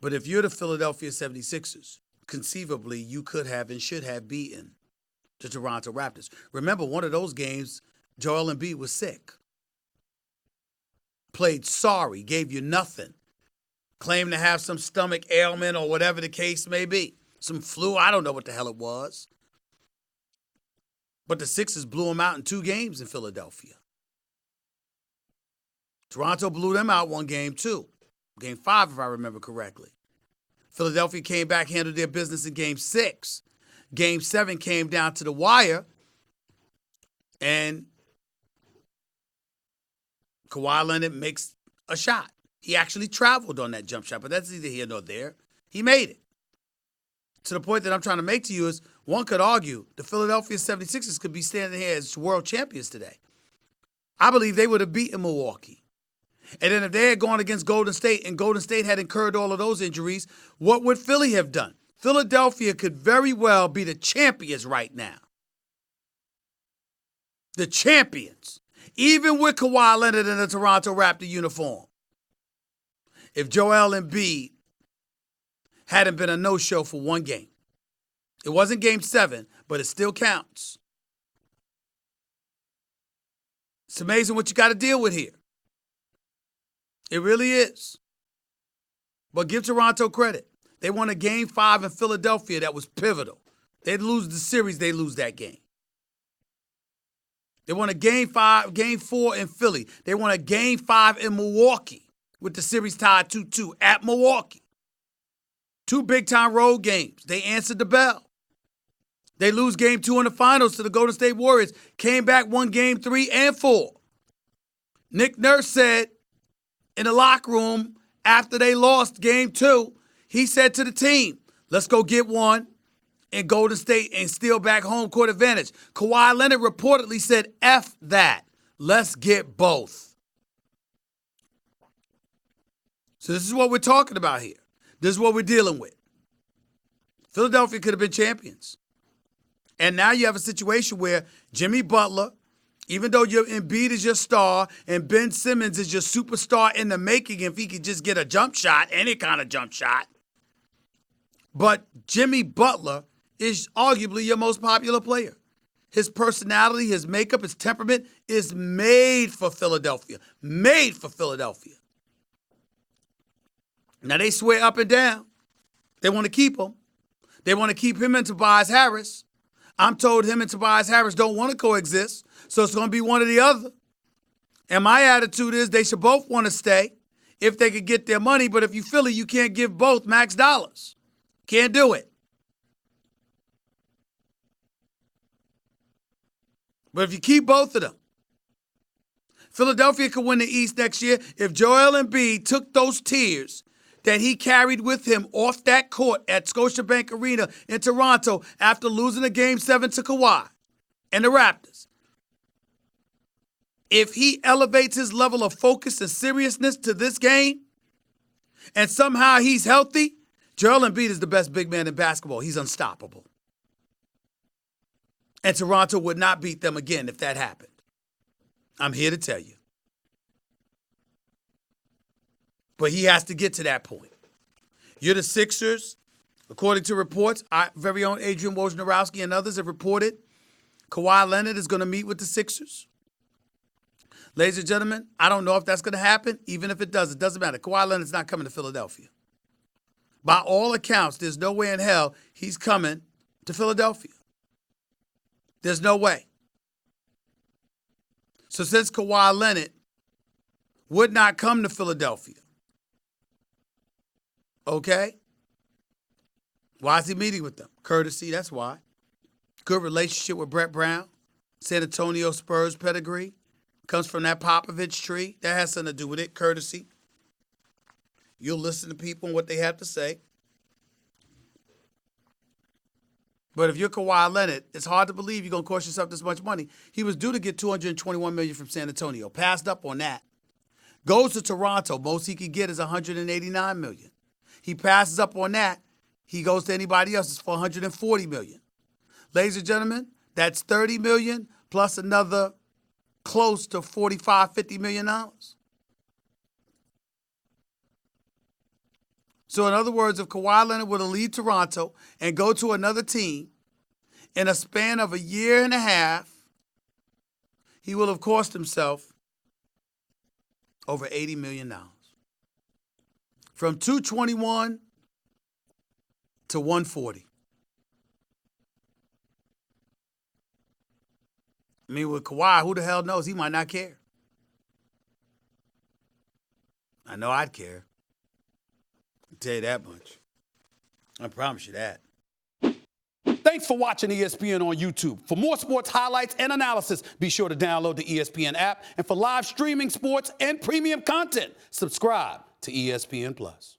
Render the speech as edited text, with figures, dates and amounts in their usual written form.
But if you're the Philadelphia 76ers, conceivably you could have and should have beaten the Toronto Raptors. Remember, one of those games, Joel Embiid was sick. Played sorry, gave you nothing. Claimed to have some stomach ailment or whatever the case may be. Some flu, I don't know what the hell it was. But the Sixers blew him out in 2 games in Philadelphia. Toronto blew them out 1 game, too. Game 5, if I remember correctly. Philadelphia came back, handled their business in Game 6. Game 7 came down to the wire, and Kawhi Leonard makes a shot. He actually traveled on that jump shot, but that's neither here nor there. He made it. To the point that I'm trying to make to you is, one could argue the Philadelphia 76ers could be standing here as world champions today. I believe they would have beaten Milwaukee. And then if they had gone against Golden State and Golden State had incurred all of those injuries, what would Philly have done? Philadelphia could very well be the champions right now. The champions. Even with Kawhi Leonard in a Toronto Raptor uniform. If Joel Embiid hadn't been a no-show for 1 game. It wasn't Game 7, but it still counts. It's amazing what you got to deal with here. It really is. But give Toronto credit. They won a Game 5 in Philadelphia that was pivotal. They'd lose the series, they lose that game. They won a Game 4 in Philly. They won a Game 5 in Milwaukee with the series tied 2-2 at Milwaukee. 2 big-time road games. They answered the bell. They lose Game 2 in the finals to the Golden State Warriors. Came back, won Game 3 and 4. Nick Nurse said in the locker room after they lost Game 2, he said to the team, let's go get one in Golden State and steal back home court advantage. Kawhi Leonard reportedly said, F that. Let's get both. So this is what we're talking about here. This is what we're dealing with. Philadelphia could have been champions. And now you have a situation where Jimmy Butler, even though your Embiid is your star and Ben Simmons is your superstar in the making, if he could just get a jump shot, any kind of jump shot. But Jimmy Butler is arguably your most popular player. His personality, his makeup, his temperament is made for Philadelphia. Made for Philadelphia. Now they swear up and down. They want to keep him. They want to keep him and Tobias Harris. I'm told him and Tobias Harris don't want to coexist, so it's going to be one or the other. And my attitude is they should both want to stay if they could get their money, but if you Philly, you can't give both max dollars. Can't do it. But if you keep both of them, Philadelphia could win the East next year if Joel Embiid took those tears that he carried with him off that court at Scotiabank Arena in Toronto after losing a Game 7 to Kawhi and the Raptors. If he elevates his level of focus and seriousness to this game, and somehow he's healthy, Joel Embiid is the best big man in basketball. He's unstoppable. And Toronto would not beat them again if that happened. I'm here to tell you. But he has to get to that point. You're the Sixers. According to reports, our very own Adrian Wojnarowski and others have reported Kawhi Leonard is going to meet with the Sixers. Ladies and gentlemen, I don't know if that's going to happen. Even if it does, it doesn't matter. Kawhi Leonard's not coming to Philadelphia. By all accounts, there's no way in hell he's coming to Philadelphia. There's no way. So since Kawhi Leonard would not come to Philadelphia, okay, why is he meeting with them? Courtesy, that's why. Good relationship with Brett Brown. San Antonio Spurs pedigree. Comes from that Popovich tree. That has something to do with it. Courtesy. You'll listen to people and what they have to say. But if you're Kawhi Leonard, it's hard to believe you're going to cost yourself this much money. He was due to get $221 million from San Antonio. Passed up on that. Goes to Toronto. Most he could get is $189 million. He passes up on that. He goes to anybody else. It's for $140 million. Ladies and gentlemen, that's $30 million plus another close to $45, $50 million. So in other words, if Kawhi Leonard were to leave Toronto and go to another team in a span of a year and a half, he will have cost himself over $80 million. From 221 to 140. I mean, with Kawhi, who the hell knows? He might not care. I know I'd care. I'll tell you that much. I promise you that. Thanks for watching ESPN on YouTube. For more sports highlights and analysis, be sure to download the ESPN app. And for live streaming sports and premium content, subscribe to ESPN+.